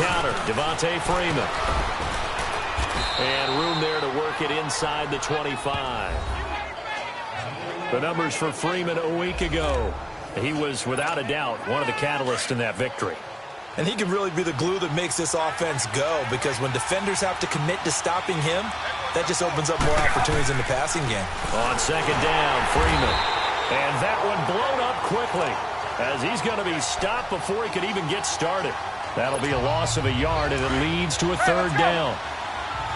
counter. Devontae Freeman. And room there to work it inside the 25. The numbers for Freeman a week ago. He was, without a doubt, one of the catalysts in that victory. And he can really be the glue that makes this offense go, because when defenders have to commit to stopping him, that just opens up more opportunities in the passing game. On second down, Freeman. And that one blown up quickly, as he's going to be stopped before he could even get started. That'll be a loss of a yard, and it leads to a third down.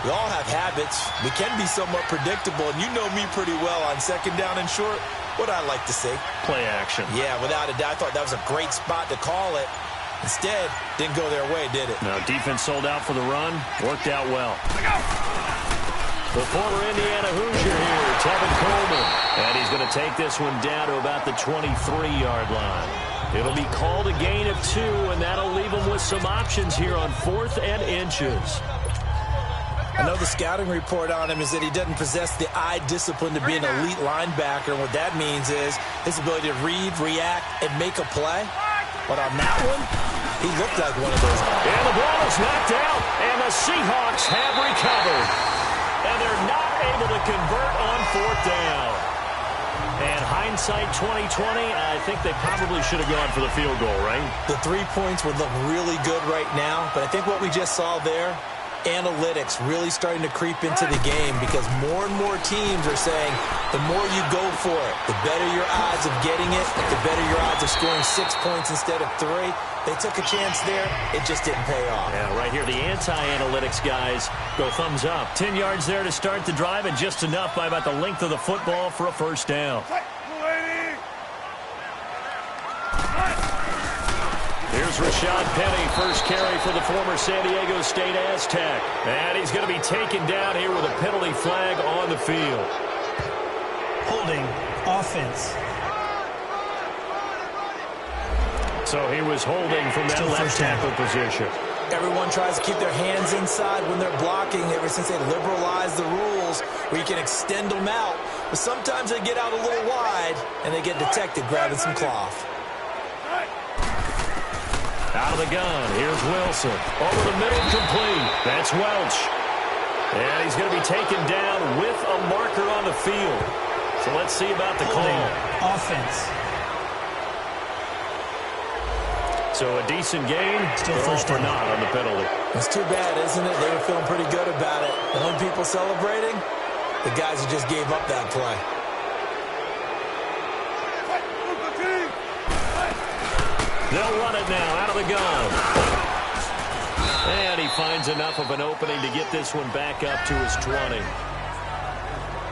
We all have habits. We can be somewhat predictable, and you know me pretty well on second down and short. What I like to say? Play action. Yeah, without a doubt. I thought that was a great spot to call it. Instead, didn't go their way, did it? No, defense sold out for the run. Worked out well. The former Indiana Hoosier here, Tevin Coleman. And he's going to take this one down to about the 23-yard line. It'll be called a gain of 2, and that'll leave him with some options here on 4th and inches. I know the scouting report on him is that he doesn't possess the eye discipline to be an elite linebacker. And what that means is his ability to read, react, and make a play. But on that one, he looked like one of those. And the ball is knocked out, and the Seahawks have recovered. And they're not able to convert on 4th down. And hindsight 2020, I think they probably should have gone for the field goal, right? The 3 points would look really good right now, but I think what we just saw there, analytics really starting to creep into the game, because more and more teams are saying the more you go for it, the better your odds of getting it, the better your odds of scoring 6 points instead of 3. They took a chance there. It just didn't pay off. Yeah, right here, the anti-analytics guys go thumbs up. 10 yards there to start the drive, and just enough by about the length of the football for a first down. Here's Rashad Penny, first carry for the former San Diego State Aztec. And he's going to be taken down here with a penalty flag on the field. Holding offense. So he was holding from that left tackle position. Everyone tries to keep their hands inside when they're blocking ever since they liberalized the rules where you can extend them out. But sometimes they get out a little wide and they get detected grabbing some cloth. Out of the gun, here's Wilson. Over the middle, complete. That's Welch. And he's going to be taken down with a marker on the field. So let's see about the call. Offense. So a decent game, Still first or down. not on the penalty. It's too bad, isn't it? They were feeling pretty good about it. The only people celebrating, the guys who just gave up that play. They'll run it now out of the gun. And he finds enough of an opening to get this one back up to his 20.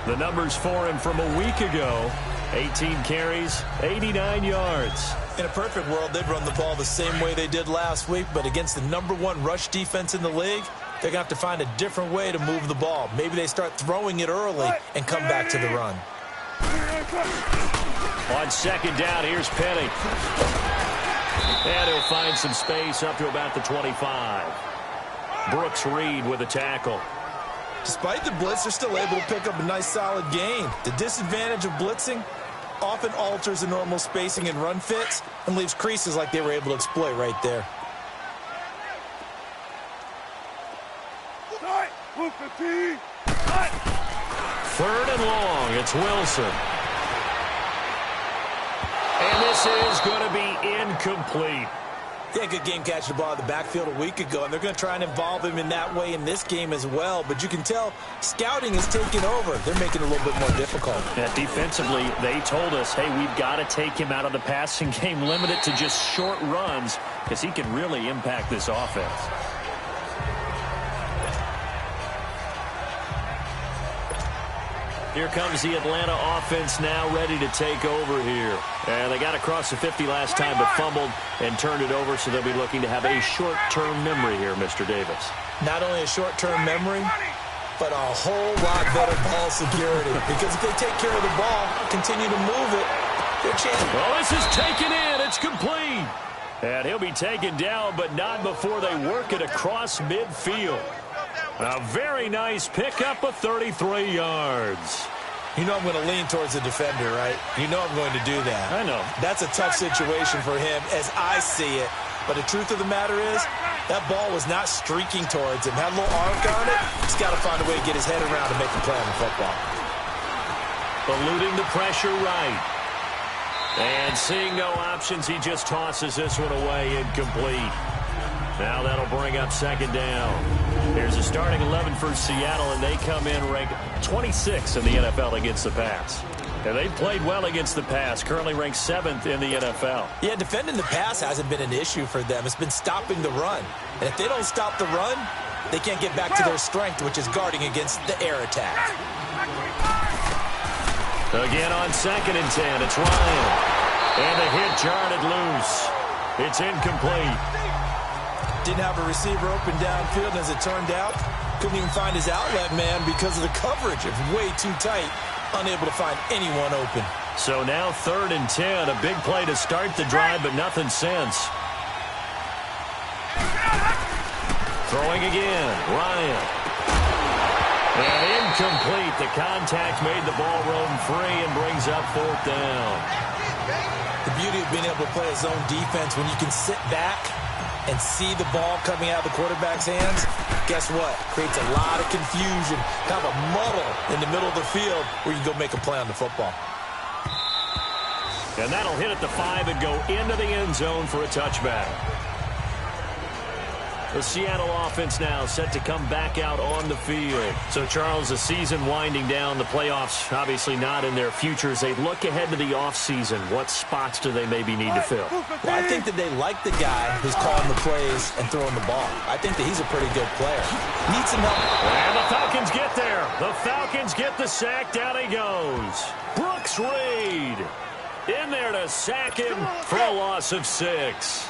The numbers for him from a week ago, 18 carries, 89 yards. In a perfect world, they'd run the ball the same way they did last week, but against the #1 rush defense in the league, they're going to have to find a different way to move the ball. Maybe they start throwing it early and come back to the run. On second down, here's Penny. And he'll find some space up to about the 25. Brooks Reed with a tackle. Despite the blitz, they're still able to pick up a nice, solid gain. The disadvantage of blitzing often alters the normal spacing and run fits and leaves creases like they were able to exploit right there. Third and long, it's Wilson. And this is going to be incomplete. Yeah, good game catching the ball in the backfield a week ago, and they're going to try and involve him in that way in this game as well. But you can tell scouting is taking over. They're making it a little bit more difficult. Yeah, defensively, they told us, hey, we've got to take him out of the passing game, limit it to just short runs, because he can really impact this offense. Here comes the Atlanta offense now ready to take over here. And they got across the 50 last time but fumbled and turned it over, so they'll be looking to have a short-term memory here, Mr. Davis. Not only a short-term memory, but a whole lot better ball security. Because if they take care of the ball, continue to move it, they're chance. Well, this is taken in. It's complete. And he'll be taken down, but not before they work it across midfield. A very nice pickup of 33 yards. You know I'm going to lean towards the defender, right? You know I'm going to do that. I know. That's a tough situation for him as I see it. But the truth of the matter is, that ball was not streaking towards him. Had a little arc on it. He's got to find a way to get his head around and make a play on the football. Eluding the pressure right. And seeing no options, he just tosses this one away, incomplete. Now that'll bring up second down. Here's a starting 11 for Seattle, and they come in ranked 26 in the NFL against the pass. And they've played well against the pass, currently ranked 7th in the NFL. Yeah, defending the pass hasn't been an issue for them. It's been stopping the run. And if they don't stop the run, they can't get back to their strength, which is guarding against the air attack. Again on 2nd and 10, it's Ryan. And the hit jarred it loose. It's incomplete. Didn't have a receiver open downfield, and as it turned out, couldn't even find his outlet man because of the coverage. It was way too tight, unable to find anyone open. So now 3rd and 10, a big play to start the drive, but nothing since. Throwing again, Ryan. And incomplete. The contact made the ball roam free and brings up 4th down. The beauty of being able to play a zone defense when you can sit back and see the ball coming out of the quarterback's hands, guess what? Creates a lot of confusion, kind of a muddle in the middle of the field where you can go make a play on the football. And that'll hit at the 5 and go into the end zone for a touchback. The Seattle offense now set to come back out on the field. So, Charles, the season winding down, the playoffs obviously not in their future. As they look ahead to the offseason, what spots do they maybe need to fill? Well, I think that they like the guy who's calling the plays and throwing the ball. I think that he's a pretty good player. Needs some help. And the Falcons get there. The Falcons get the sack. Down he goes. Brooks Reed in there to sack him for a loss of 6.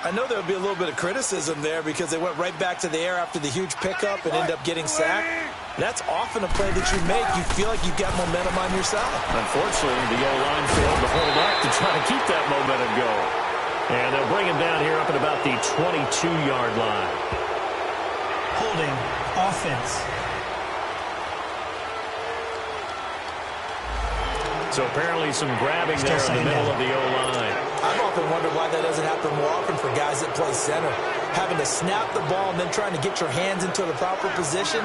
I know there'll be a little bit of criticism there because they went right back to the air after the huge pickup and end up getting sacked. That's often a play that you make. You feel like you've got momentum on your side. Unfortunately, the O-line failed to hold up to try to keep that momentum going. And they'll bring him down here up at about the 22-yard line. Holding offense. So apparently some grabbing there in the middle of the O-line. I've often wondered why that doesn't happen more often for guys that play center. Having to snap the ball and then trying to get your hands into the proper position,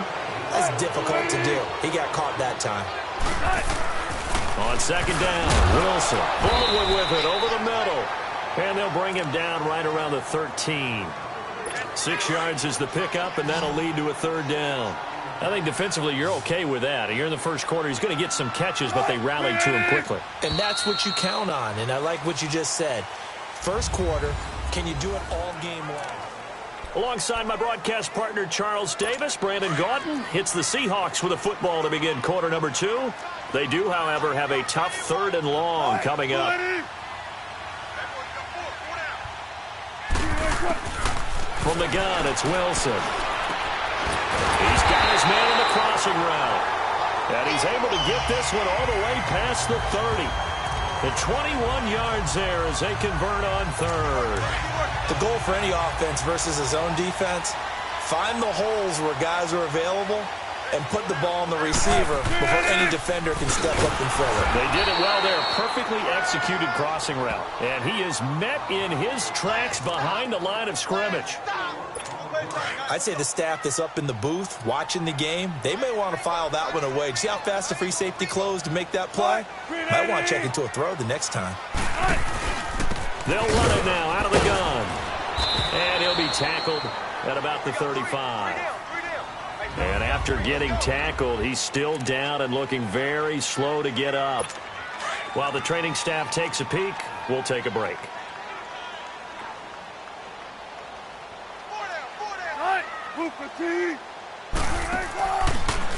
that's difficult to do. He got caught that time. On 2nd down, Wilson. Baldwin with it over the middle. And they'll bring him down right around the 13. 6 yards is the pickup, and that'll lead to a 3rd down. I think defensively you're okay with that. You're in the first quarter. He's going to get some catches, but they rallied to him quickly. And that's what you count on, and I like what you just said. First quarter, can you do it all game long? Alongside my broadcast partner, Charles Davis, Brandon Gaudin hits the Seahawks with a football to begin quarter number 2. They do, however, have a tough 3rd and long coming up. From the gun, it's Wilson. He's got his man in the crossing route. And he's able to get this one all the way past the 30. The 21 yards there as they convert on 3rd. The goal for any offense versus a zone defense, find the holes where guys are available and put the ball on the receiver before any defender can step up and fill it. They did it well there. Perfectly executed crossing route. And he is met in his tracks behind the line of scrimmage. I'd say the staff that's up in the booth watching the game, they may want to file that one away. See how fast the free safety closed to make that play? Might want to check into a throw the next time. They'll run it now out of the gun. And he'll be tackled at about the 35. And after getting tackled, he's still down and looking very slow to get up. While the training staff takes a peek, we'll take a break.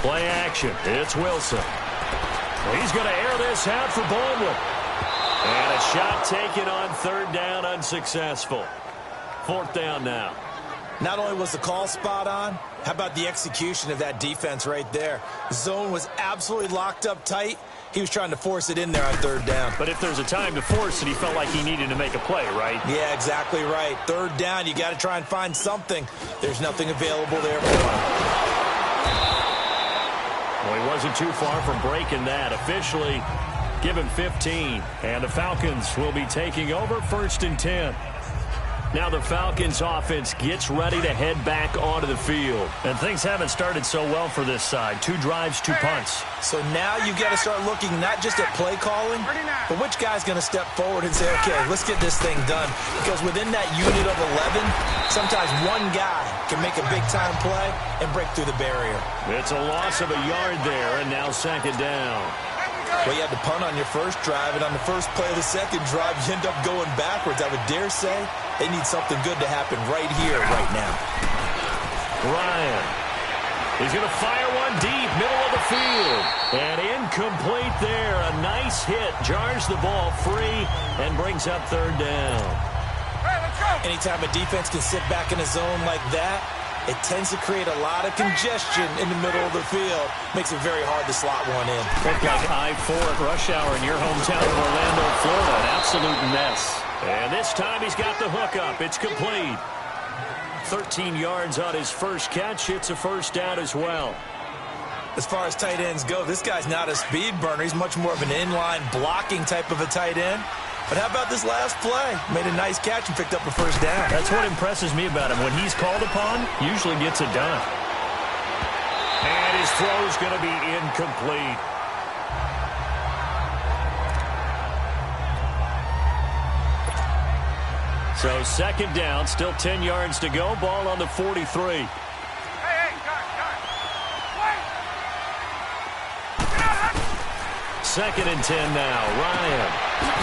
Play action. It's Wilson. He's going to air this out for Baldwin. And a shot taken on 3rd down, unsuccessful. 4th down now. Not only was the call spot on, how about the execution of that defense right there? Zone was absolutely locked up tight. He was trying to force it in there on 3rd down. But if there's a time to force it, he felt like he needed to make a play, right? Yeah, exactly right. 3rd down, you got to try and find something. There's nothing available there for him. Well, he wasn't too far from breaking that. Officially, give him 15. And the Falcons will be taking over 1st and 10. Now the Falcons offense gets ready to head back onto the field. And things haven't started so well for this side. 2 drives, 2 punts. So now you've got to start looking not just at play calling, but which guy's going to step forward and say, okay, let's get this thing done. Because within that unit of 11, sometimes one guy can make a big-time play and break through the barrier. It's a loss of a yard there, and now second down. Well, you had to punt on your first drive, and on the first play of the second drive, you end up going backwards. I would dare say they need something good to happen right here, right now. Ryan. He's going to fire one deep, middle of the field. And incomplete there. A nice hit. Jars the ball free and brings up third down. Hey, let's go. Anytime a defense can sit back in a zone like that, it tends to create a lot of congestion in the middle of the field. Makes it very hard to slot one in. Looked like I-4 at rush hour in your hometown of Orlando, Florida. An absolute mess. And this time he's got the hook up. It's complete. 13 yards on his first catch. It's a first down as well. As far as tight ends go, this guy's not a speed burner. He's much more of an inline blocking type of a tight end. But how about this last play? Made a nice catch and picked up a first down. That's what impresses me about him. When he's called upon, usually gets it done. And his throw's going to be incomplete. So second down, still 10 yards to go. Ball on the 43. Second and 10 now. Ryan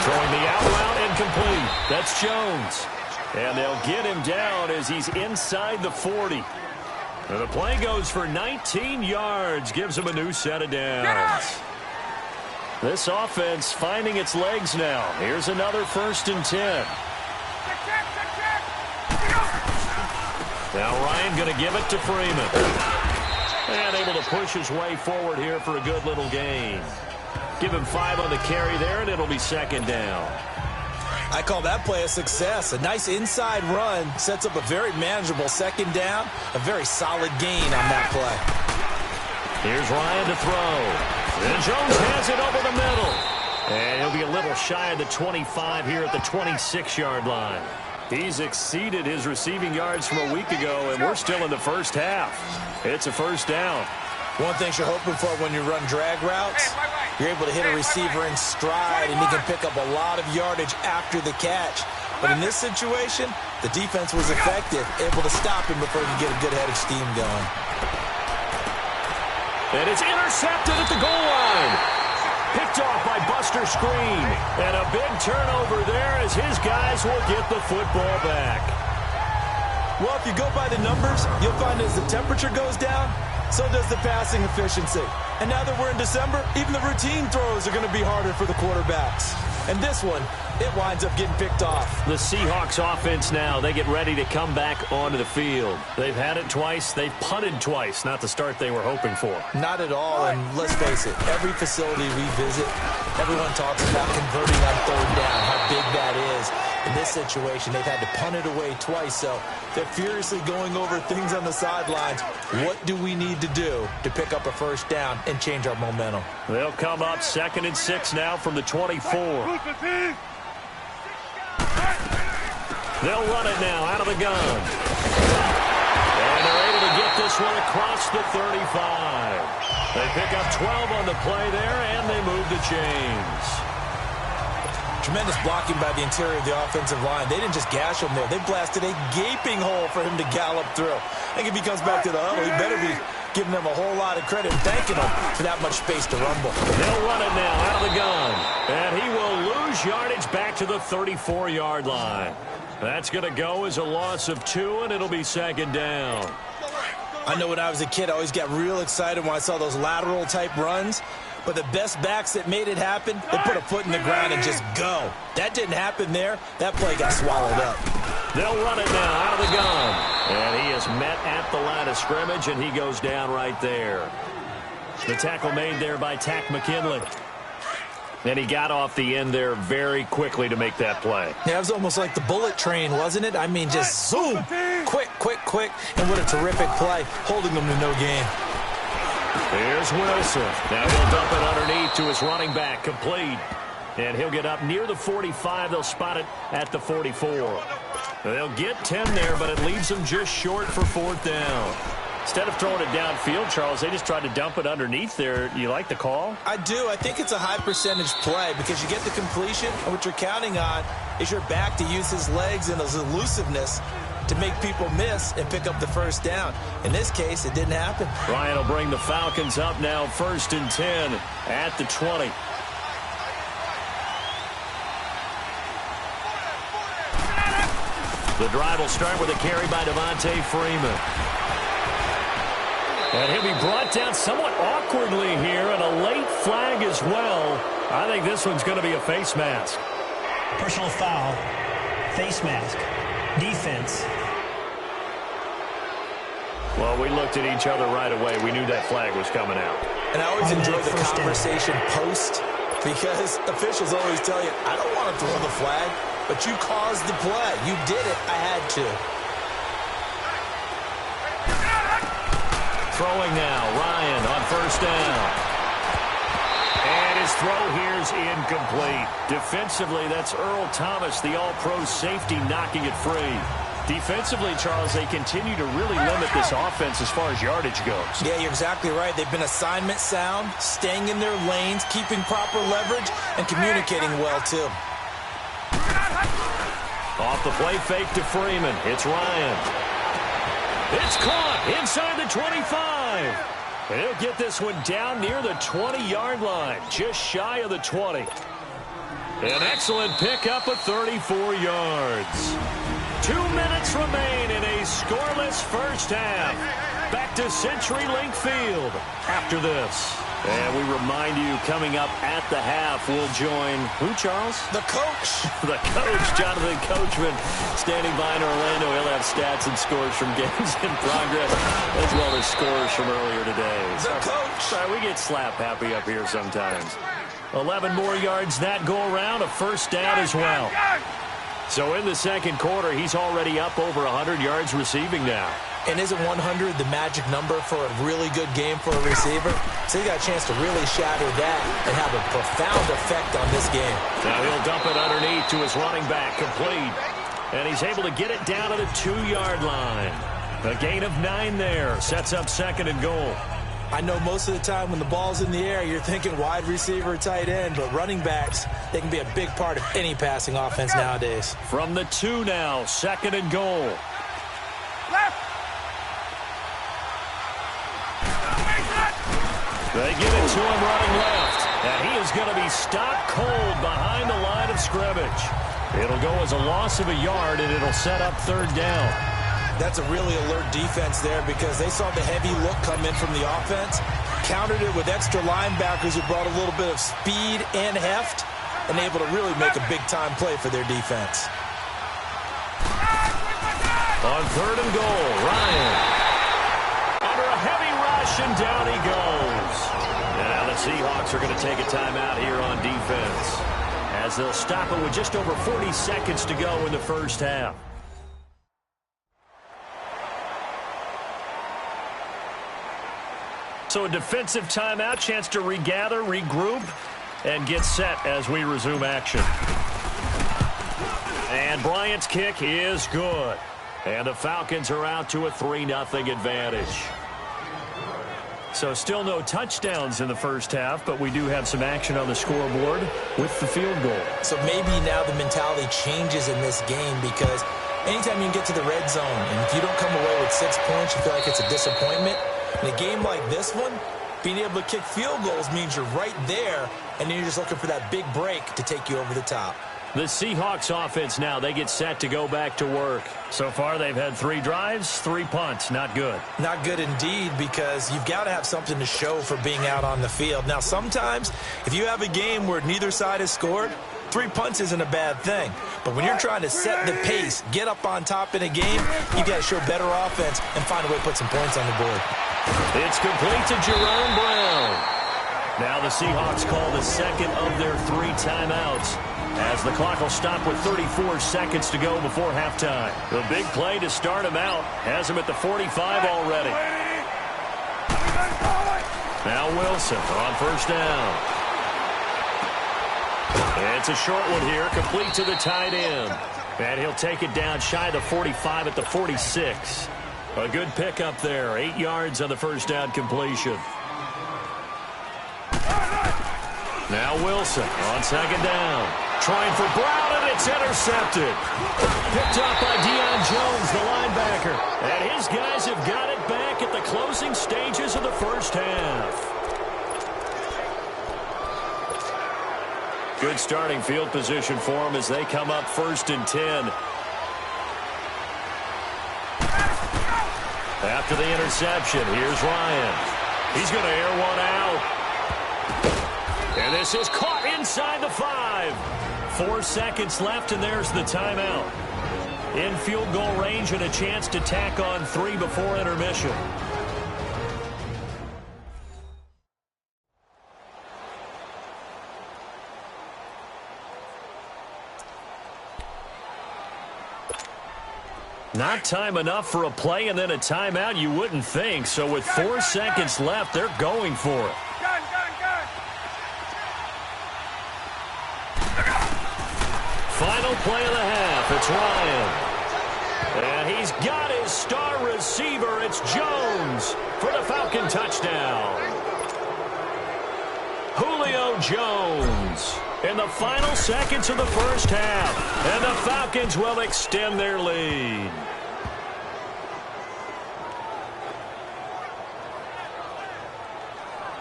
throwing the out route incomplete. That's Jones. And they'll get him down as he's inside the 40. And the play goes for 19 yards. Gives him a new set of downs. This offense finding its legs now. Here's another first and 10. Now Ryan going to give it to Freeman. And able to push his way forward here for a good little gain. Give him 5 on the carry there, and it'll be second down. I call that play a success. A nice inside run sets up a very manageable second down. A very solid gain on that play. Here's Ryan to throw. And Jones has it over the middle. And he'll be a little shy of the 25 here at the 26-yard line. He's exceeded his receiving yards from a week ago, and we're still in the first half. It's a first down. One thing you're hoping for when you run drag routes, you're able to hit a receiver in stride, and he can pick up a lot of yardage after the catch. But in this situation, the defense was effective, able to stop him before he could get a good head of steam going. And it's intercepted at the goal line. Picked off by Buster Screen. And a big turnover there as his guys will get the football back. Well, if you go by the numbers, you'll find as the temperature goes down, so does the passing efficiency. And now that we're in December, even the routine throws are going to be harder for the quarterbacks. And this one, it winds up getting picked off. The Seahawks offense now, they get ready to come back onto the field. They've had it twice. They've punted twice. Not the start they were hoping for. Not at all, and let's face it, every facility we visit, everyone talks about converting on third down, how big that is. In this situation, they've had to punt it away twice, so they're furiously going over things on the sidelines. What do we need to do to pick up a first down and change our momentum? They'll come up 2nd and 6 now from the 24. They'll run it now out of the gun. And they're able to get this one across the 35. They pick up 12 on the play there, and they move the chains. Tremendous blocking by the interior of the offensive line. They didn't just gash him there. They blasted a gaping hole for him to gallop through. I think if he comes back to the huddle, he better be giving them a whole lot of credit and thanking them for that much space to rumble. They'll run it now out of the gun. And he will lose yardage back to the 34-yard line. That's going to go as a loss of 2, and it'll be second down. I know when I was a kid, I always got real excited when I saw those lateral-type runs. But the best backs that made it happen, they put a foot in the ground and just go. That didn't happen there. That play got swallowed up. They'll run it now out of the gun. And he is met at the line of scrimmage, and he goes down right there. The tackle made there by Tack McKinley. And he got off the end there very quickly to make that play. Yeah, it was almost like the bullet train, wasn't it? I mean, just zoom. Quick, quick, quick. And what a terrific play, holding them to no gain. Here's Wilson. Now he'll dump it underneath to his running back, complete. And he'll get up near the 45. They'll spot it at the 44. They'll get 10 there, but it leaves them just short for 4th down. Instead of throwing it downfield, Charles, they just tried to dump it underneath there. You like the call? I do. I think it's a high percentage play because you get the completion, and what you're counting on is your back to use his legs and his elusiveness to make people miss and pick up the 1st down. In this case, it didn't happen. Ryan will bring the Falcons up now 1st and 10 at the 20. The drive will start with a carry by Devontae Freeman. And he'll be brought down somewhat awkwardly here, and a late flag as well. I think this one's going to be a face mask. Personal foul, face mask, defense. Well, we looked at each other right away. We knew that flag was coming out. And I always enjoy the conversation post because officials always tell you, I don't want to throw the flag, but you caused the play. You did it. I had to. Throwing now, Ryan on 1st down. And his throw here's incomplete. Defensively, that's Earl Thomas, the all-pro safety, knocking it free. Defensively, Charles, they continue to really limit this offense as far as yardage goes. Yeah, you're exactly right. They've been assignment sound, staying in their lanes, keeping proper leverage, and communicating well, too. Off the play fake to Freeman. It's Ryan. It's caught inside the 25. And he'll get this one down near the 20-yard line, just shy of the 20. An excellent pickup of 34 yards. 2 minutes remain in a scoreless 1st half. Back to CenturyLink Field after this. And we remind you, coming up at the half, we'll join who, Charles? The coach. The coach, Jonathan Coachman, standing by in Orlando. He'll have stats and scores from games in progress, as well as scores from earlier today. The coach. Sorry, we get slap happy up here sometimes. 11 more yards that go around, a 1st down as well. So in the 2nd quarter, he's already up over 100 yards receiving now. And isn't 100 the magic number for a really good game for a receiver? So he got a chance to really shatter that and have a profound effect on this game. Now he'll dump it underneath to his running back, complete. And he's able to get it down to the 2-yard line. A gain of 9 there, sets up 2nd and goal. I know most of the time when the ball's in the air, you're thinking wide receiver, tight end, but running backs, they can be a big part of any passing offense nowadays. From the 2 now, 2nd and goal. They give it to him running left, and he is going to be stopped cold behind the line of scrimmage. It'll go as a loss of a yard, and it'll set up 3rd down. That's a really alert defense there because they saw the heavy look come in from the offense, countered it with extra linebackers who brought a little bit of speed and heft, and able to really make a big-time play for their defense. On 3rd and goal, Ryan. Under a heavy rush, and down he goes. Now the Seahawks are going to take a timeout here on defense, as they'll stop it with just over 40 seconds to go in the 1st half. So a defensive timeout, chance to regather, regroup, and get set as we resume action. And Bryant's kick is good. And the Falcons are out to a 3-0 advantage. So still no touchdowns in the 1st half, but we do have some action on the scoreboard with the field goal. So maybe now the mentality changes in this game because anytime you can get to the red zone, and if you don't come away with 6 points, you feel like it's a disappointment. In a game like this one, being able to kick field goals means you're right there, and then you're just looking for that big break to take you over the top. The Seahawks offense now, they get set to go back to work. So far, they've had 3 drives, 3 punts. Not good. Not good indeed, because you've got to have something to show for being out on the field. Now, sometimes, if you have a game where neither side has scored, 3 punts isn't a bad thing. But when you're trying to set the pace, get up on top in a game, you've got to show better offense and find a way to put some points on the board. It's complete to Jerome Brown. Now the Seahawks call the 2nd of their 3 timeouts, as the clock will stop with 34 seconds to go before halftime. The big play to start him out has him at the 45 already. Now Wilson on 1st down. It's a short one here, complete to the tight end. And he'll take it down shy of the 45 at the 46. A good pickup there. 8 yards on the first down completion. Now Wilson on second down. Trying for Brown, and it's intercepted. Picked up by Deion Jones, the linebacker. And his guys have got it back at the closing stages of the first half. Good starting field position for them as they come up 1st and 10. After the interception, here's Ryan. He's going to air one out. And this is caught inside the 5. 4 seconds left, and there's the timeout. In field goal range and a chance to tack on 3 before intermission. Not time enough for a play and then a timeout, you wouldn't think. So with 4 seconds left, they're going for it. Final play of the half. It's Ryan. And he's got his star receiver. It's Jones for the Falcon touchdown. Julio Jones in the final seconds of the first half. And the Falcons will extend their lead.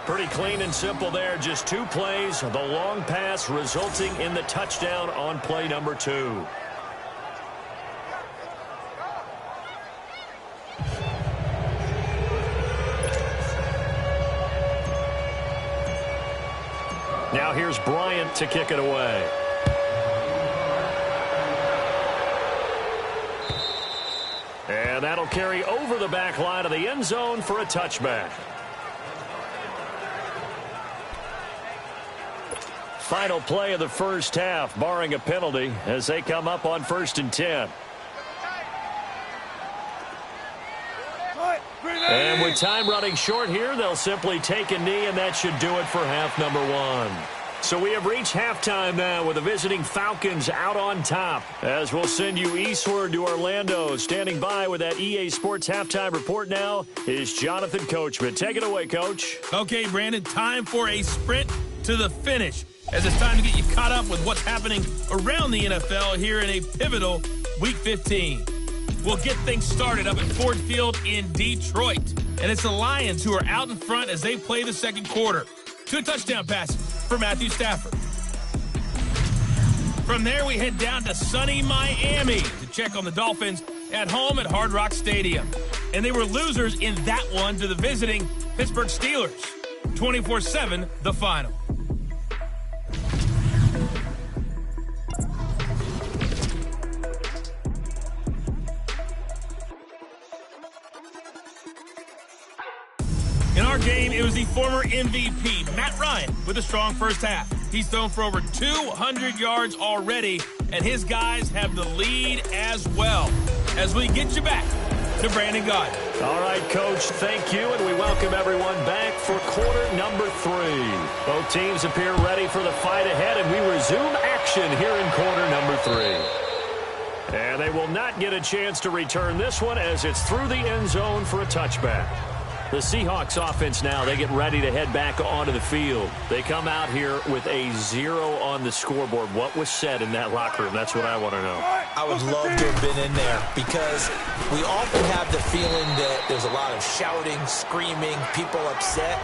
Pretty clean and simple there. Just 2 plays. The long pass resulting in the touchdown on play number 2. Now here's Bryant to kick it away. And that'll carry over the back line of the end zone for a touchback. Final play of the first half, barring a penalty, as they come up on 1st and 10. And with time running short here, they'll simply take a knee, and that should do it for half number 1. So we have reached halftime now with the visiting Falcons out on top. As we'll send you eastward to Orlando. Standing by with that EA Sports halftime report now is Jonathan Coachman. Take it away, Coach. Okay, Brandon, time for a sprint to the finish, as it's time to get you caught up with what's happening around the NFL here in a pivotal Week 15. We'll get things started up at Ford Field in Detroit. And it's the Lions who are out in front as they play the second quarter. 2 touchdown passes for Matthew Stafford. From there, we head down to sunny Miami to check on the Dolphins at home at Hard Rock Stadium. And they were losers in that one to the visiting Pittsburgh Steelers. 24-7, the final. In our game, it was the former MVP, Matt Ryan, with a strong first half. He's thrown for over 200 yards already, and his guys have the lead as well. As we get you back to Brandon Gaudin. All right, Coach, thank you, and we welcome everyone back for quarter number 3. Both teams appear ready for the fight ahead, and we resume action here in quarter number 3. And they will not get a chance to return this one as it's through the end zone for a touchback. The Seahawks offense now, they get ready to head back onto the field. They come out here with a 0 on the scoreboard. What was said in that locker room? That's what I want to know. I would love to have been in there because we often have the feeling that there's a lot of shouting, screaming, people upset.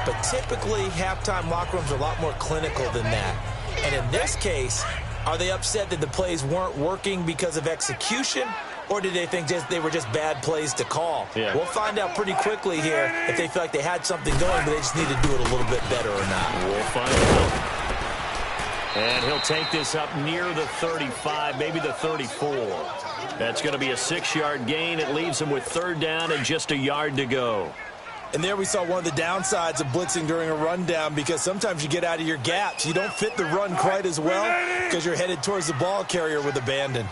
But typically, halftime locker rooms are a lot more clinical than that. And in this case, are they upset that the plays weren't working because of execution? Or did they think they were just bad plays to call? Yeah. We'll find out pretty quickly here if they feel like they had something going, but they just need to do it a little bit better or not. We'll find out. And he'll take this up near the 35, maybe the 34. That's going to be a 6-yard gain. It leaves him with 3rd down and just a yard to go. And there we saw one of the downsides of blitzing during a rundown, because sometimes you get out of your gaps. You don't fit the run quite as well because you're headed towards the ball carrier with abandon.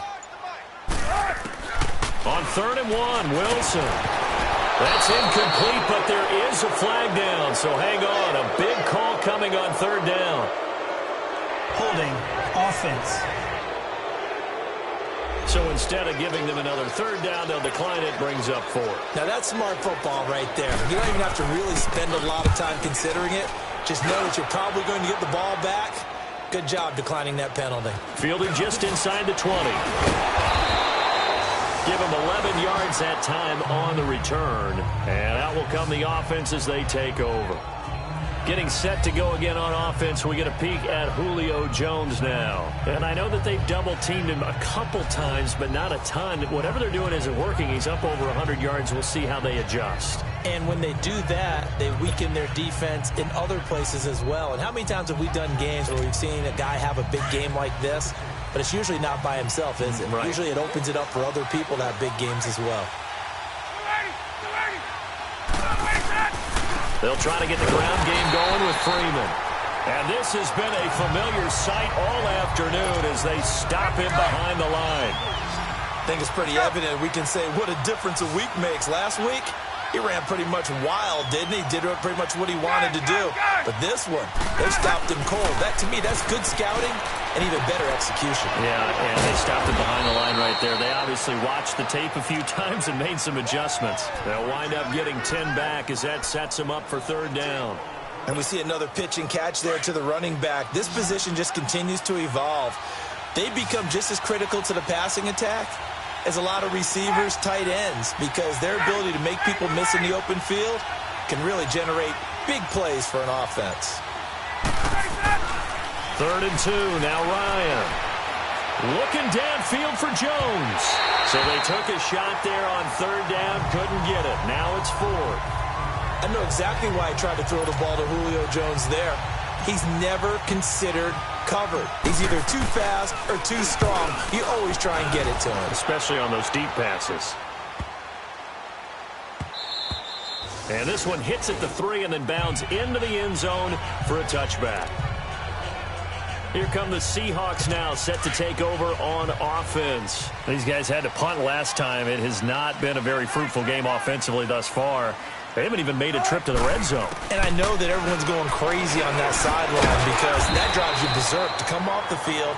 On 3rd and 1, Wilson. That's incomplete, but there is a flag down, so hang on. A big call coming on 3rd down. Holding offense. So instead of giving them another third down, they'll decline it, brings up 4. Now, that's smart football right there. You don't even have to really spend a lot of time considering it. Just know that you're probably going to get the ball back. Good job declining that penalty. Fielding just inside the 20. Give them 11 yards that time on the return. And out will come the offense as they take over. Getting set to go again on offense, we get a peek at Julio Jones now. And I know that they've double-teamed him a couple times, but not a ton. Whatever they're doing isn't working. He's up over 100 yards. We'll see how they adjust. And when they do that, they weaken their defense in other places as well. And how many times have we done games where we've seen a guy have a big game like this, but it's usually not by himself, is it? Right. Usually it opens it up for other people to have big games as well. They'll try to get the ground game going with Freeman. And this has been a familiar sight all afternoon as they stop him behind the line. I think it's pretty evident. We can say what a difference a week makes. Last week, he ran pretty much wild, didn't he? Did pretty much what he wanted to do. But this one, they stopped him cold. That, to me, that's good scouting and even better execution. Yeah, and they stopped him behind the line right there. They obviously watched the tape a few times and made some adjustments. They'll wind up getting 10 back as that sets them up for third down. And we see another pitch and catch there to the running back. This position just continues to evolve. They become just as critical to the passing attack as a lot of receivers, tight ends, because their ability to make people miss in the open field can really generate big plays for an offense. 3rd and 2, now Ryan. Looking downfield for Jones. So they took a shot there on 3rd down, couldn't get it. Now it's 4th. I know exactly why I tried to throw the ball to Julio Jones there. He's never considered covered. He's either too fast or too strong. You always try and get it to him. Especially on those deep passes. And this one hits at the 3 and then bounds into the end zone for a touchback. Here come the Seahawks now, set to take over on offense. These guys had to punt last time. It has not been a very fruitful game offensively thus far. They haven't even made a trip to the red zone. And I know that everyone's going crazy on that sideline because that drives you berserk to come off the field,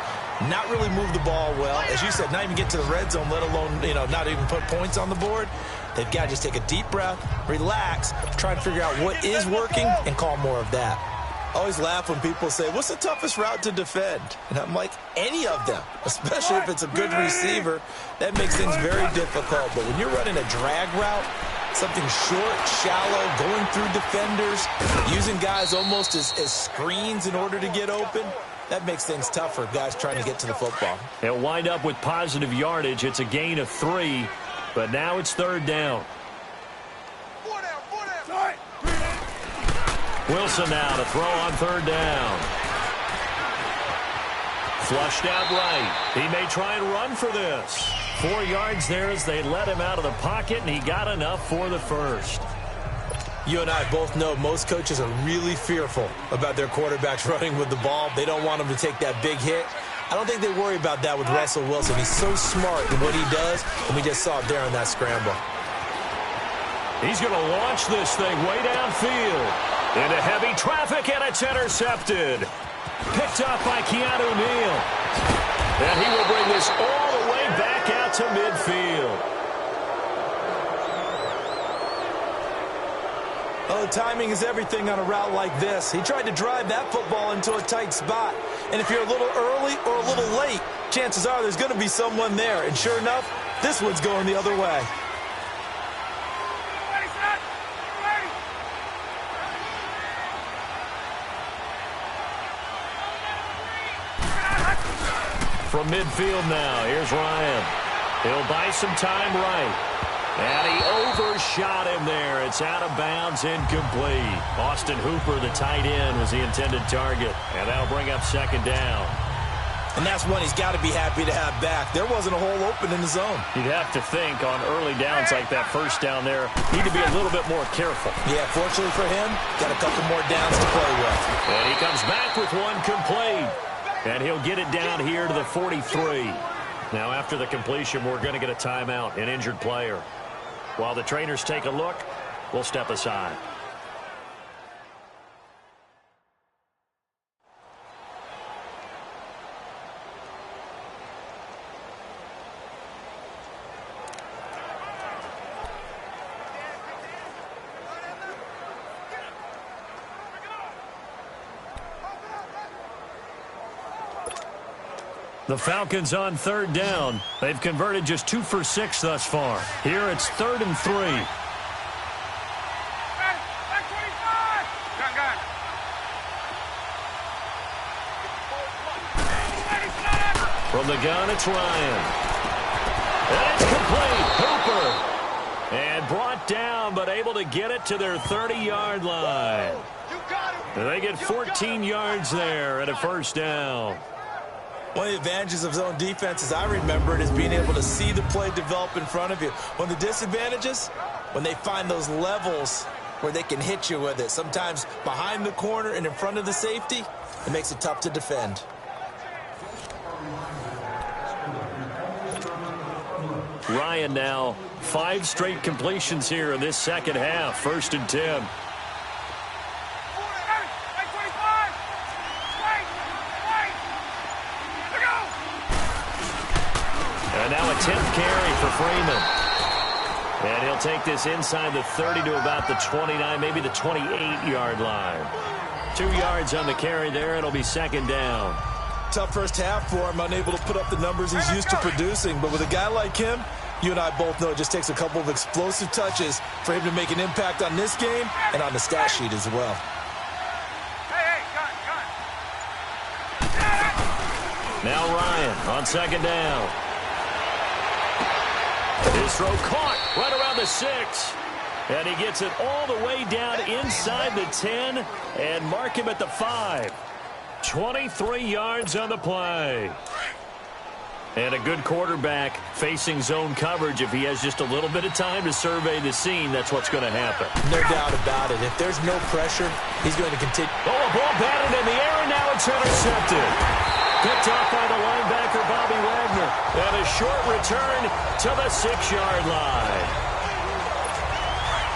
not really move the ball well. As you said, not even get to the red zone, let alone, not even put points on the board. They've got to just take a deep breath, relax, try to figure out what is working, and call more of that. I always laugh when people say, what's the toughest route to defend? And I'm like, any of them, especially if it's a good receiver. That makes things very difficult. But when you're running a drag route, something short, shallow, going through defenders, using guys almost as screens in order to get open, that makes things tough for guys trying to get to the football. They'll wind up with positive yardage. It's a gain of 3, but now it's 3rd down. Wilson now to throw on 3rd down. Flushed out right. He may try and run for this. 4 yards there as they let him out of the pocket, and he got enough for the first. You and I both know most coaches are really fearful about their quarterbacks running with the ball. They don't want them to take that big hit. I don't think they worry about that with Russell Wilson. He's so smart in what he does, and we just saw it there in that scramble. He's going to launch this thing way downfield. Into heavy traffic, and it's intercepted. Picked up by Keanu Neal. And he will bring this all the way back out to midfield. Oh, timing is everything on a route like this. He tried to drive that football into a tight spot. And if you're a little early or a little late, chances are there's going to be someone there. And sure enough, this one's going the other way. From midfield now, here's Ryan. He'll buy some time right. And he overshot him there. It's out of bounds, incomplete. Austin Hooper, the tight end, was the intended target. And that'll bring up 2nd down. And that's one he's got to be happy to have back. There wasn't a hole open in the zone. You'd have to think on early downs like that first down there, need to be a little bit more careful. Yeah, fortunately for him, got a couple more downs to play with. And he comes back with one complete. And he'll get it down here to the 43. Now, after the completion, we're going to get a timeout, an injured player. While the trainers take a look, we'll step aside. The Falcons on third down. They've converted just 2 for 6 thus far. Here it's 3rd and 3. From the gun, it's Ryan. And it's complete. Hooper. And brought down, but able to get it to their 30-yard line. They get 14 yards there at a first down. One of the advantages of zone defense, as I remember it, is being able to see the play develop in front of you. One of the disadvantages, when they find those levels where they can hit you with it, sometimes behind the corner and in front of the safety, it makes it tough to defend. Ryan now 5 straight completions here in this second half. 1st and 10. And now a 10th carry for Freeman. And he'll take this inside the 30 to about the 29, maybe the 28-yard line. 2 yards on the carry there. It'll be 2nd down. Tough first half for him, unable to put up the numbers he's used to producing. But with a guy like him, you and I both know it just takes a couple of explosive touches for him to make an impact on this game and on the stat sheet as well. Now Ryan on 2nd down. His throw caught right around the 6. And he gets it all the way down inside the 10 and mark him at the 5. 23 yards on the play. And a good quarterback facing zone coverage. If he has just a little bit of time to survey the scene, that's what's going to happen. No doubt about it. If there's no pressure, he's going to continue. Oh, a ball batted in the air, and now it's intercepted. Picked off by the linebacker, Bobby Wagner. And a short return to the 6-yard line.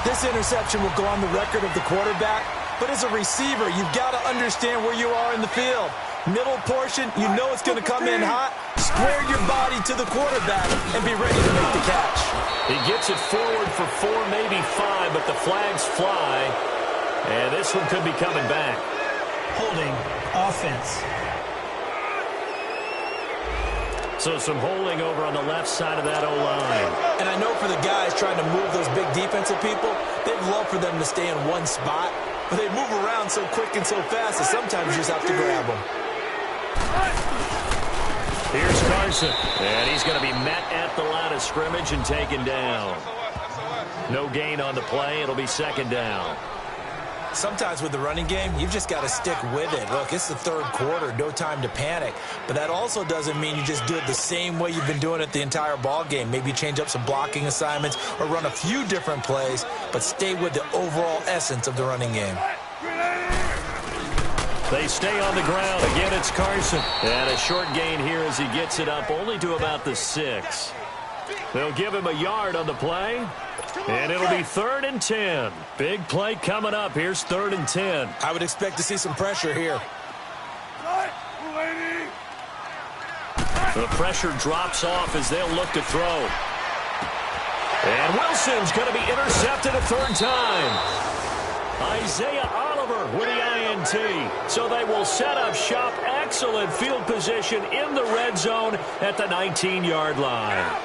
This interception will go on the record of the quarterback. But as a receiver, you've got to understand where you are in the field. Middle portion, you know it's going to come in hot. Square your body to the quarterback and be ready to make the catch. He gets it forward for 4, maybe 5, but the flags fly. And this one could be coming back. Holding offense. So some holding over on the left side of that O-line. And I know for the guys trying to move those big defensive people, they'd love for them to stay in one spot. But they move around so quick and so fast that sometimes you just have to grab them. Here's Carson. And he's going to be met at the line of scrimmage and taken down. No gain on the play. It'll be 2nd down. Sometimes with the running game, you've just got to stick with it. Look, it's the 3rd quarter, no time to panic. But that also doesn't mean you just do it the same way you've been doing it the entire ball game. Maybe change up some blocking assignments or run a few different plays, but stay with the overall essence of the running game. They stay on the ground. Again, it's Carson. And a short gain here as he gets it up only to about the 6. They'll give him a yard on the play. And it'll be 3rd and 10. Big play coming up. Here's 3rd and 10. I would expect to see some pressure here. The pressure drops off as they'll look to throw. And Wilson's going to be intercepted a 3rd time. Isaiah Oliver with the INT. So they will set up shop. Excellent field position in the red zone at the 19-yard line.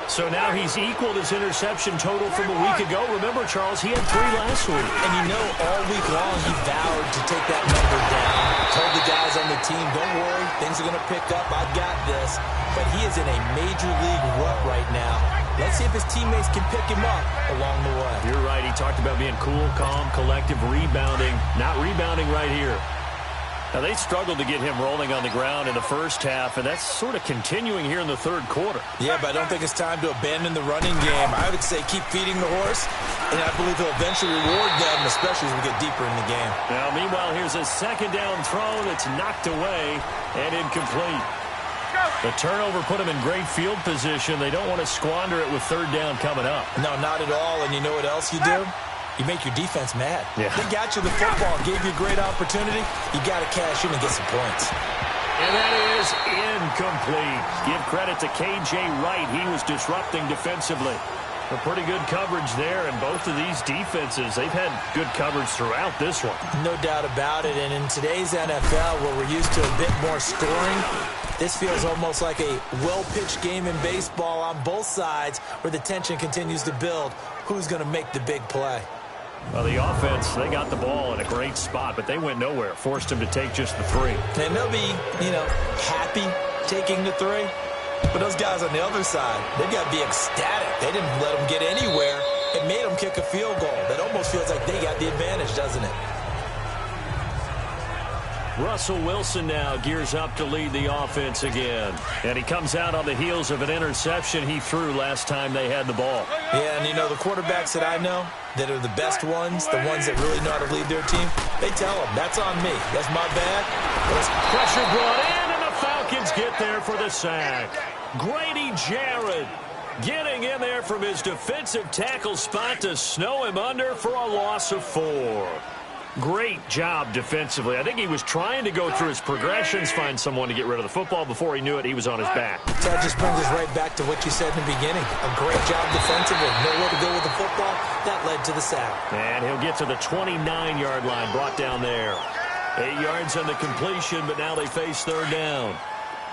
So now he's equaled his interception total from a week ago. Remember, Charles, he had 3 last week. And you know, all week long he vowed to take that number down. Told the guys on the team, don't worry, things are going to pick up. I've got this. But he is in a major league rut right now. Let's see if his teammates can pick him up along the way. You're right. He talked about being cool, calm, collective, rebounding. Not rebounding right here. Now, they struggled to get him rolling on the ground in the first half, and that's sort of continuing here in the 3rd quarter. Yeah, but I don't think it's time to abandon the running game. I would say keep feeding the horse, and I believe he'll eventually reward them, especially as we get deeper in the game. Now, meanwhile, here's a 2nd down throw that's knocked away and incomplete. The turnover put him in great field position. They don't want to squander it with 3rd down coming up. No, not at all, and you know what else you do? You make your defense mad. Yeah. They got you the football, gave you a great opportunity. You got to cash in and get some points. And that is incomplete. Give credit to K.J. Wright. He was disrupting defensively. A pretty good coverage there, and both of these defenses, they've had good coverage throughout this one. No doubt about it, and in today's NFL, where we're used to a bit more scoring, this feels almost like a well-pitched game in baseball on both sides where the tension continues to build. Who's going to make the big play? Well, the offense, they got the ball in a great spot, but they went nowhere. Forced him to take just the 3. And they'll be, happy taking the 3. But those guys on the other side, they've got to be ecstatic. They didn't let them get anywhere. It made them kick a field goal. That almost feels like they got the advantage, doesn't it? Russell Wilson now gears up to lead the offense again. And he comes out on the heels of an interception he threw last time they had the ball. Yeah, and the quarterbacks that I know that are the best ones, the ones that really know how to lead their team, they tell them, that's on me. That's my bad. Pressure brought in, and the Falcons get there for the sack. Grady Jarrett getting in there from his defensive tackle spot to snow him under for a loss of 4. Great job defensively. I think he was trying to go through his progressions, find someone to get rid of the football. Before he knew it, he was on his back. So that just brings us right back to what you said in the beginning. A great job defensively. Nowhere to go with the football. That led to the sack. And he'll get to the 29-yard line, brought down there. 8 yards on the completion, but now they face 3rd down.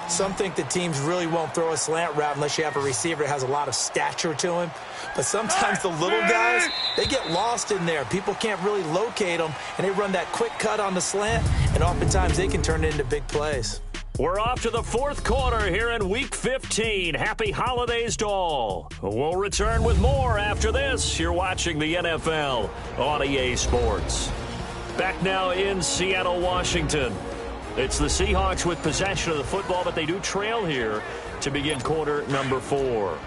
Some think the teams really won't throw a slant route unless you have a receiver that has a lot of stature to him. But sometimes the little guys, they get lost in there. People can't really locate them, and they run that quick cut on the slant, and oftentimes they can turn it into big plays. We're off to the 4th quarter here in Week 15. Happy holidays to all. We'll return with more after this. You're watching the NFL on EA Sports. Back now in Seattle, Washington. It's the Seahawks with possession of the football, but they do trail here to begin quarter number 4.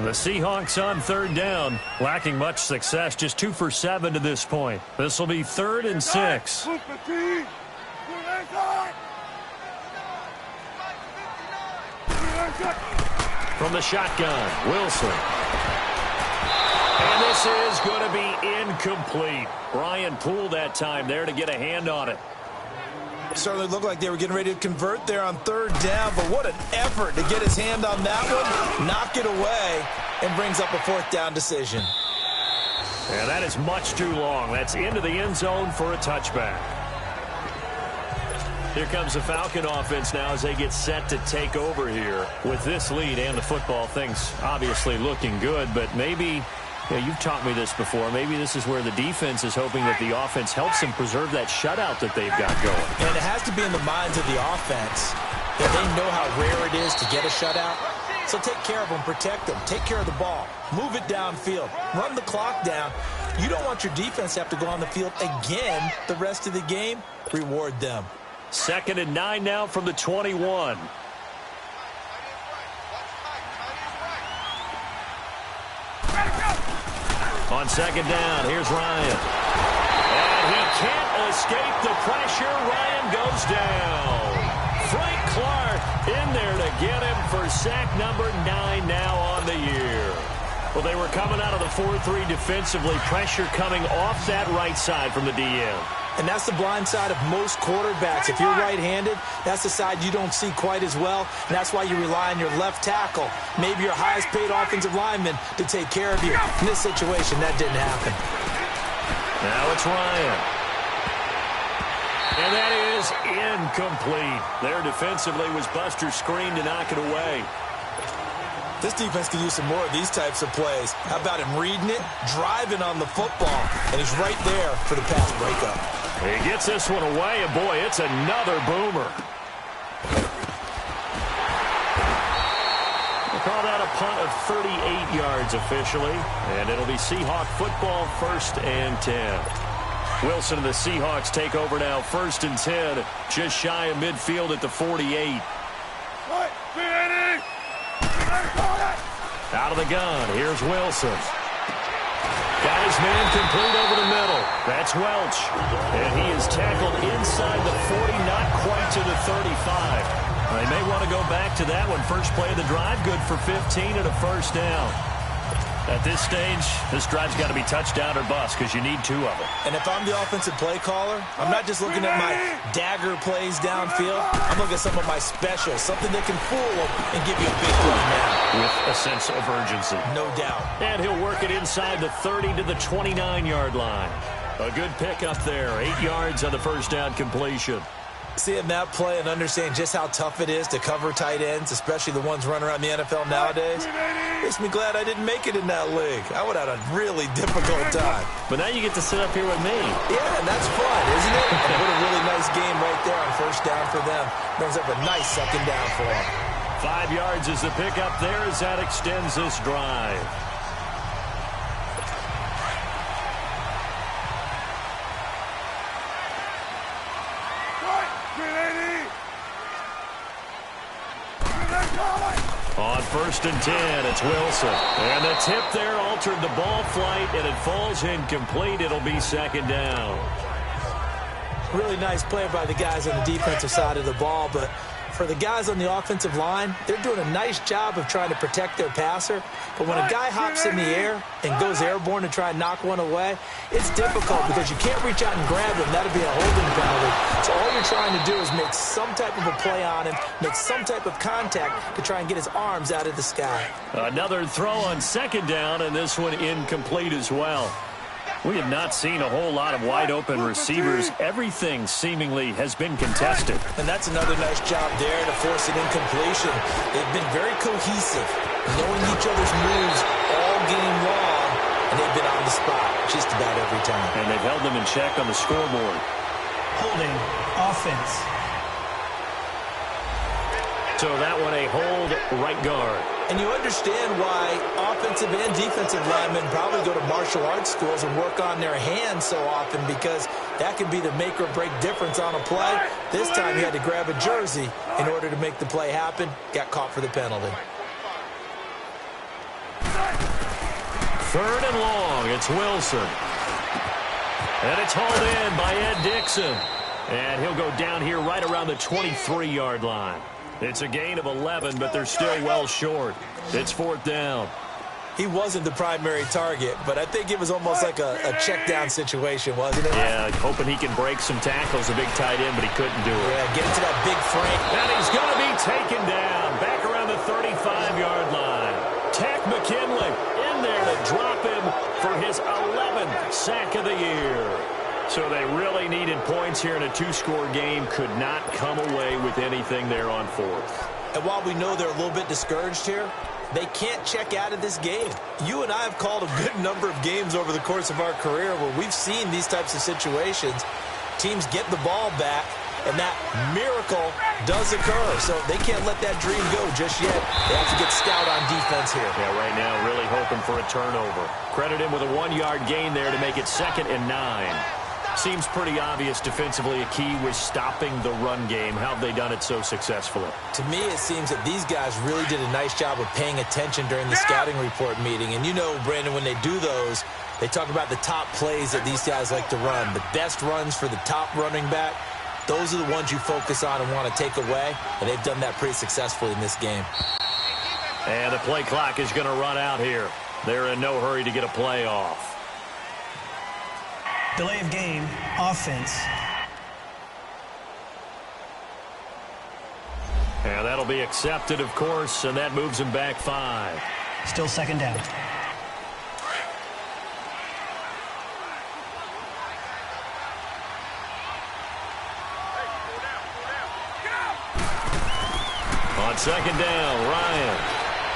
The Seahawks on 3rd down, lacking much success, just 2 for 7 to this point. This will be 3rd and 6. From the shotgun, Wilson. And this is going to be incomplete. Ryan Poole that time there to get a hand on it. Certainly looked like they were getting ready to convert there on 3rd down, but what an effort to get his hand on that one, knock it away, and brings up a 4th down decision. And that is much too long. That's into the end zone for a touchback. Here comes the Falcon offense now as they get set to take over here. With this lead and the football, things obviously looking good, but maybe... you've taught me this before. Maybe this is where the defense is hoping that the offense helps them preserve that shutout that they've got going. And it has to be in the minds of the offense that they know how rare it is to get a shutout. So take care of them, protect them, take care of the ball, move it downfield, run the clock down. You don't want your defense to have to go on the field again the rest of the game. Reward them. 2nd and 9 now from the 21. On 2nd down, here's Ryan. And he can't escape the pressure. Ryan goes down. Frank Clark in there to get him for sack number 9 now on the year. Well, they were coming out of the 4-3 defensively. Pressure coming off that right side from the DN. And that's the blind side of most quarterbacks. If you're right-handed, that's the side you don't see quite as well. And that's why you rely on your left tackle, maybe your highest-paid offensive lineman, to take care of you. In this situation, that didn't happen. Now it's Ryan. And that is incomplete. There defensively was Buster's screen to knock it away. This defense could use some more of these types of plays. How about him reading it, driving on the football, and he's right there for the pass breakup. He gets this one away, and boy, it's another boomer. We'll call that a punt of 38 yards officially, and it'll be Seahawk football, 1st and 10. Wilson and the Seahawks take over now, 1st and 10, just shy of midfield at the 48. Out of the gun, here's Wilson. Got his man complete over the middle. That's Welch. And he is tackled inside the 40, not quite to the 35. They may want to go back to that one. First play of the drive, good for 15 and a 1st down. At this stage, this drive's got to be touchdown or bust because you need 2 of them. And if I'm the offensive play caller, I'm not just looking at my dagger plays downfield. I'm looking at some of my specials, something that can fool them and give you a big play now. With a sense of urgency. No doubt. And he'll work it inside the 30 to the 29-yard line. A good pick up there. 8 yards on the first down completion. Seeing that play and understanding just how tough it is to cover tight ends, especially the ones running around the NFL nowadays, makes me glad I didn't make it in that league. I would have had a really difficult time. But now you get to sit up here with me. Yeah, and that's fun, isn't it? And what a really nice game right there on first down for them. Brings up a nice second down for them. 5 yards is the pickup there as that extends this drive. On 1st and 10, it's Wilson. And the tip there altered the ball flight, and it falls incomplete. It'll be second down. Really nice play by the guys on the defensive side of the ball, but for the guys on the offensive line, they're doing a nice job of trying to protect their passer. But when a guy hops in the air and goes airborne to try and knock one away, it's difficult because you can't reach out and grab him. That'll be a holding penalty. So all you're trying to do is make some type of a play on him, make some type of contact to try and get his arms out of the sky. Another throw on second down, and this one incomplete as well. We have not seen a whole lot of wide-open receivers. Everything seemingly has been contested. And that's another nice job there to force an incompletion. They've been very cohesive, knowing each other's moves all game long, and they've been on the spot just about every time. And they've held them in check on the scoreboard. Holding offense. So that one a hold right guard. And you understand why offensive and defensive linemen probably go to martial arts schools and work on their hands so often, because that can be the make or break difference on a play. This time he had to grab a jersey in order to make the play happen. Got caught for the penalty. 3rd and long. It's Wilson. And it's hauled in by Ed Dixon. And he'll go down here right around the 23-yard line. It's a gain of 11, but they're still well short. It's 4th down. He wasn't the primary target, but I think it was almost like a check down situation, wasn't it? Yeah, hoping he can break some tackles, a big tight end, but he couldn't do it. Yeah, get into that big frame. And he's going to be taken down back around the 35-yard line. Tech McKinley in there to drop him for his 11th sack of the year. So they really needed points here in a 2-score game. Could not come away with anything there on 4th. And while we know they're a little bit discouraged here, they can't check out of this game. You and I have called a good number of games over the course of our career where we've seen these types of situations. Teams get the ball back, and that miracle does occur. So they can't let that dream go just yet. They have to get stout on defense here. Yeah, right now really hoping for a turnover. Credit him with a 1-yard gain there to make it 2nd and 9. Seems pretty obvious defensively a key was stopping the run game. How have they done it so successfully? To me, it seems that these guys really did a nice job of paying attention during the scouting report meeting. And you know, Brandon, when they do those, they talk about the top plays that these guys like to run. The best runs for the top running back, those are the ones you focus on and want to take away. And they've done that pretty successfully in this game. And the play clock is going to run out here. They're in no hurry to get a play off. Delay of game, offense. And that'll be accepted, of course, and that moves him back 5. Still second down. On second down, Ryan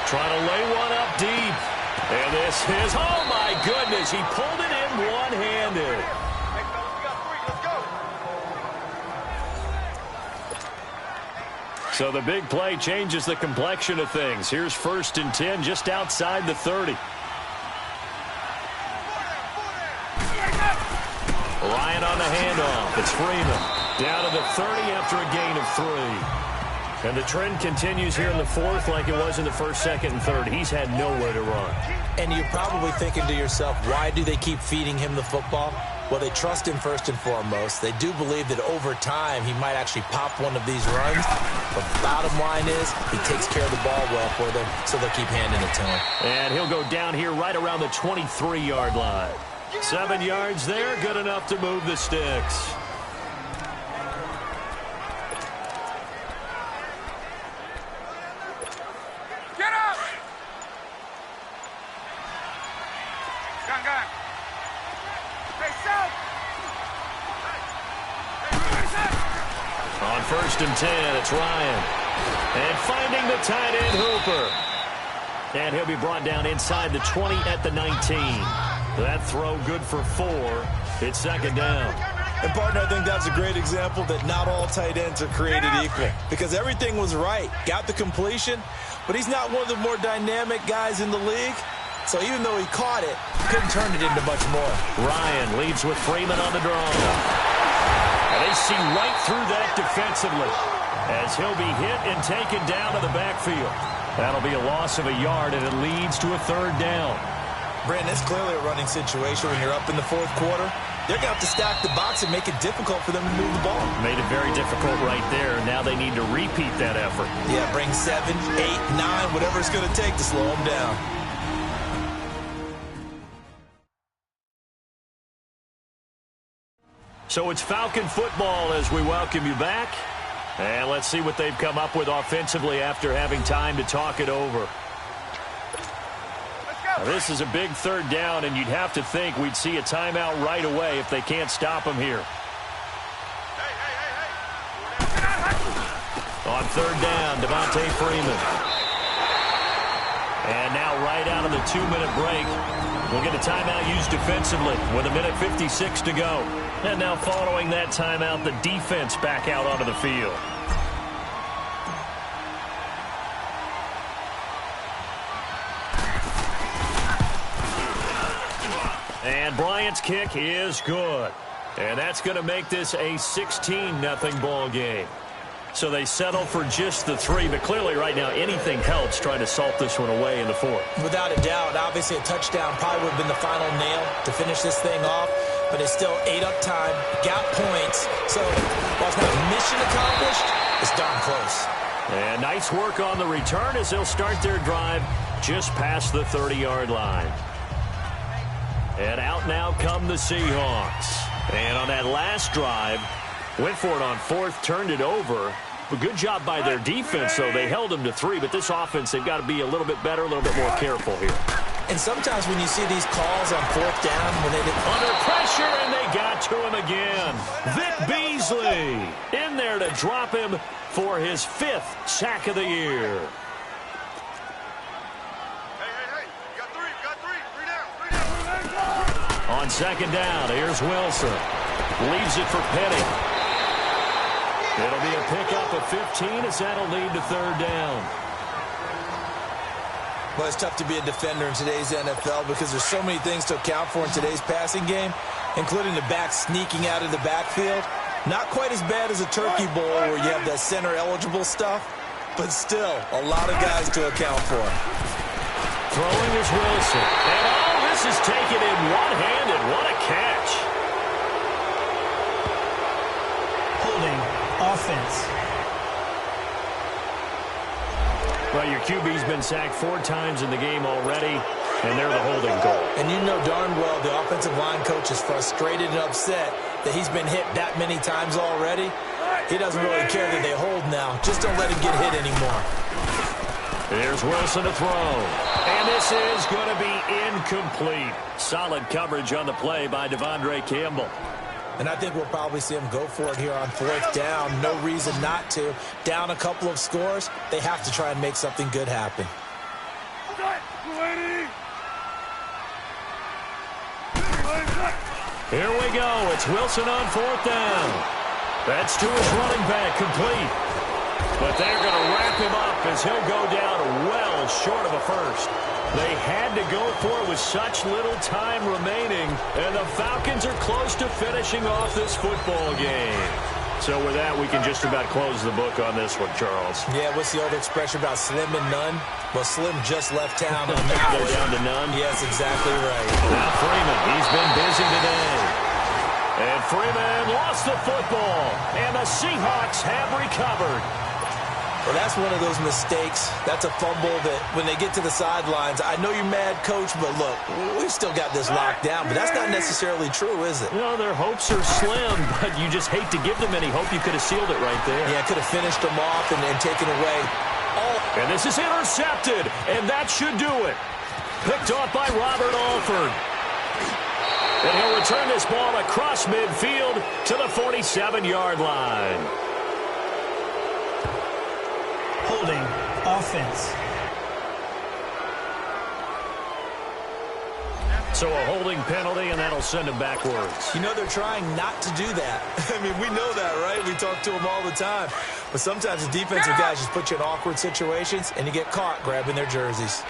trying to lay one up deep. And this is, oh my goodness, he pulled it in one-handed. So the big play changes the complexion of things. Here's 1st and 10 just outside the 30. Ryan on the handoff. It's Freeman. Down to the 30 after a gain of 3. And the trend continues here in the fourth like it was in the first, second, and third. He's had nowhere to run. And you're probably thinking to yourself, why do they keep feeding him the football? Well, they trust him first and foremost. They do believe that over time he might actually pop one of these runs. But the bottom line is he takes care of the ball well for them, so they'll keep handing it to him. And he'll go down here right around the 23-yard line. 7 yards there, good enough to move the sticks. On 1st and 10, it's Ryan. And finding the tight end, Hooper. And he'll be brought down inside the 20 at the 19. That throw good for 4. It's 2nd down. And, partner, I think that's a great example that not all tight ends are created equal. Because everything was right. Got the completion, but he's not one of the more dynamic guys in the league. So even though he caught it, couldn't turn it into much more. Ryan leads with Freeman on the draw. And they see right through that defensively as he'll be hit and taken down to the backfield. That'll be a loss of a yard, and it leads to a 3rd down. Brandon, it's clearly a running situation when you're up in the 4th quarter. They're going to have to stack the box and make it difficult for them to move the ball. Made it very difficult right there. Now they need to repeat that effort. Yeah, bring 7, 8, 9, whatever it's going to take to slow them down. So it's Falcon football as we welcome you back. And let's see what they've come up with offensively after having time to talk it over. Now, this is a big 3rd down, and you'd have to think we'd see a timeout right away if they can't stop them here. On 3rd down, Devontae Freeman. And now right out of the 2-minute break, we'll get a timeout used defensively with 1:56 to go. And now following that timeout, the defense back out onto the field. And Bryant's kick is good. And that's going to make this a 16-0 ball game. So they settle for just the 3, but clearly right now anything helps trying to salt this one away in the 4th. Without a doubt, obviously a touchdown probably would have been the final nail to finish this thing off, but it's still 8 up time, got points, so while it's not mission accomplished, it's darn close. And nice work on the return as they'll start their drive just past the 30-yard line. And out now come the Seahawks. And on that last drive, went for it on 4th, turned it over. A good job by their defense, though. They held them to 3, but this offense, they've got to be a little bit better, a little bit more careful here. And sometimes when you see these calls on 4th down, when they under pressure, and they got to him again. Vic Beasley in there to drop him for his 5th sack of the year. On 2nd down, here's Wilson. Leaves it for Penny. It'll be a pickup of 15 as that'll lead to 3rd down. Well, it's tough to be a defender in today's NFL because there's so many things to account for in today's passing game, including the back sneaking out of the backfield. Not quite as bad as a turkey bowl where you have that center-eligible stuff, but still a lot of guys to account for. Throwing is Wilson. And all this is taken in one-handed. What a catch. Holding offense. Well, your QB's been sacked 4 times in the game already, and they're the holding call. And you know darn well the offensive line coach is frustrated and upset that he's been hit that many times already. He doesn't really care that they hold now. Just don't let him get hit anymore. Here's Wilson to throw. And this is going to be incomplete. Solid coverage on the play by Devondre Campbell. And I think we'll probably see him go for it here on 4th down. No reason not to. Down a couple of scores, they have to try and make something good happen. Here we go. It's Wilson on 4th down. That's to his running back, complete. But they're going to wrap him up as he'll go down well short of a first. They had to go for it with such little time remaining, and the Falcons are close to finishing off this football game. So with that, we can just about close the book on this one, Charles. Yeah, what's the old expression about slim and none? Well, Slim just left town on that They're one. down to none. Yes, exactly right. Now Freeman, he's been busy today. And Freeman lost the football. And the Seahawks have recovered. Well, that's one of those mistakes. That's a fumble that when they get to the sidelines, I know you're mad, Coach, but look, we've still got this locked down. But that's not necessarily true, is it? You know, their hopes are slim, but you just hate to give them any hope. You could have sealed it right there. Yeah, could have finished them off and taken away. And this is intercepted, and that should do it. Picked off by Robert Alford. And he'll return this ball across midfield to the 47-yard line. Holding offense. So a holding penalty, and that'll send him backwards. You know, they're trying not to do that. I mean, we know that, right? We talk to them all the time. But sometimes the defensive guys just put you in awkward situations, and you get caught grabbing their jerseys.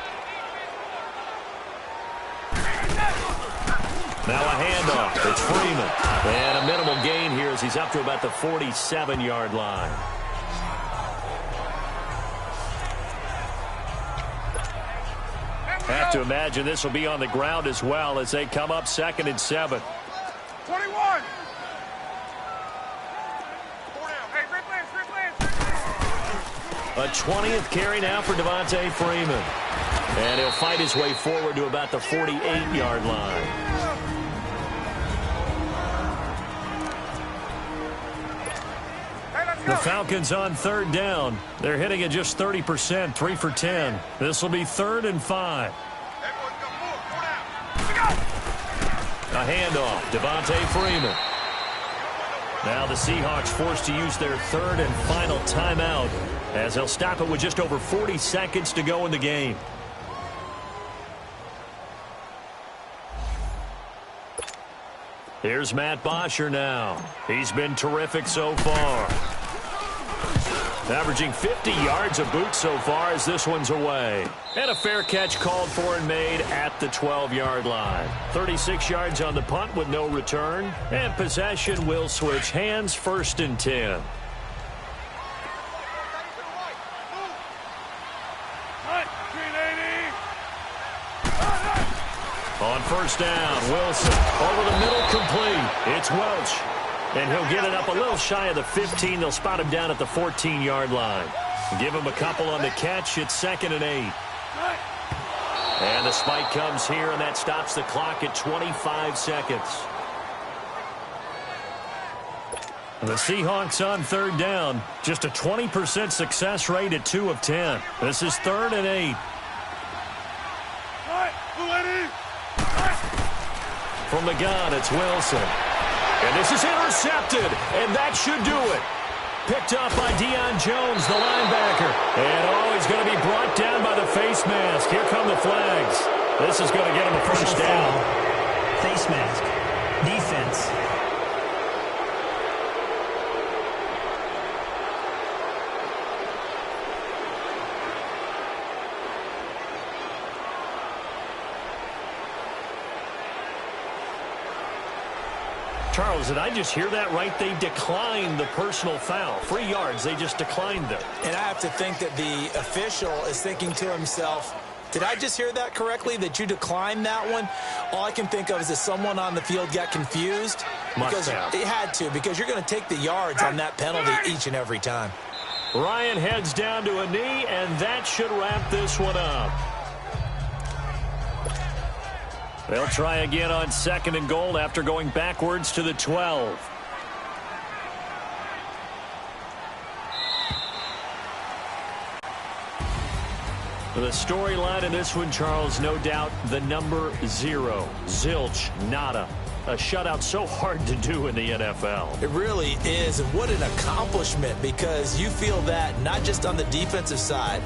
Now a handoff. It's Freeman. And a minimal gain here as he's up to about the 47-yard line. Have to imagine this will be on the ground as well as they come up 2nd and 7. 21. A 20th carry now for Devontae Freeman. And he'll fight his way forward to about the 48-yard line. The Falcons on 3rd down. They're hitting at just 30%, 3 for 10. This will be 3rd and 5. A handoff, Devontae Freeman. Now the Seahawks forced to use their 3rd and final timeout as they'll stop it with just over 40 seconds to go in the game. Here's Matt Bosher now. He's been terrific so far. Averaging 50 yards a boot so far as this one's away. And a fair catch called for and made at the 12-yard line. 36 yards on the punt with no return. And possession will switch hands, 1st and 10. On 1st down, Wilson over the middle, complete. It's Welch. And he'll get it up a little shy of the 15. They'll spot him down at the 14-yard line. Give him a couple on the catch. It's 2nd and 8. And the spike comes here, and that stops the clock at 25 seconds. The Seahawks on 3rd down. Just a 20% success rate at 2 of 10. This is 3rd and 8. From the gun, it's Wilson. And this is intercepted, and that should do it. Picked up by Deion Jones, the linebacker. And, he's going to be brought down by the face mask. Here come the flags. This is going to get him a first down. Face mask. Defense. Charles, did I just hear that right? They declined the personal foul. 3 yards, they just declined them. And I have to think that the official is thinking to himself, did I just hear that correctly, that you declined that one? All I can think of is that someone on the field got confused. Because it had to, because you're going to take the yards on that penalty each and every time. Ryan heads down to a knee, and that should wrap this one up. They'll try again on 2nd and goal after going backwards to the 12. The storyline in this one, Charles, no doubt the number 0. Zilch, nada. A shutout so hard to do in the NFL. It really is, and what an accomplishment, because you feel that not just on the defensive side,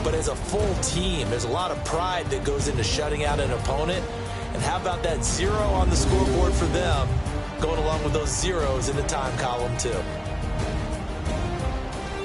but as a full team. There's a lot of pride that goes into shutting out an opponent. And how about that 0 on the scoreboard for them, going along with those zeros in the time column, too.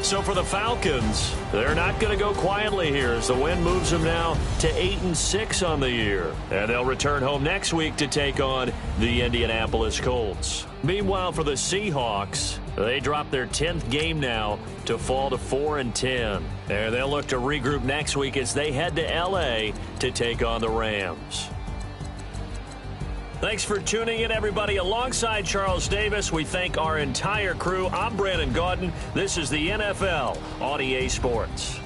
So for the Falcons, they're not going to go quietly here as the win moves them now to 8-6 on the year. And they'll return home next week to take on the Indianapolis Colts. Meanwhile, for the Seahawks, They dropped their 10th game now to fall to 4-10. They'll look to regroup next week as they head to L.A. to take on the Rams. Thanks for tuning in, everybody. Alongside Charles Davis, we thank our entire crew. I'm Brandon Gaudin. This is the NFL on EA Sports.